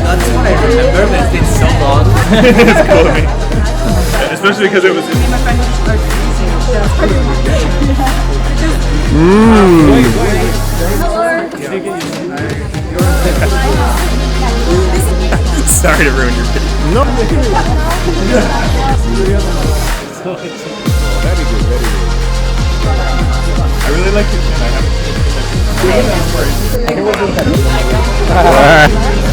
That's what I remember, but it's been so long. It's cool, man. Especially because it was. Sorry to ruin your video. No. Very good, very good. I really like it, and I haven't.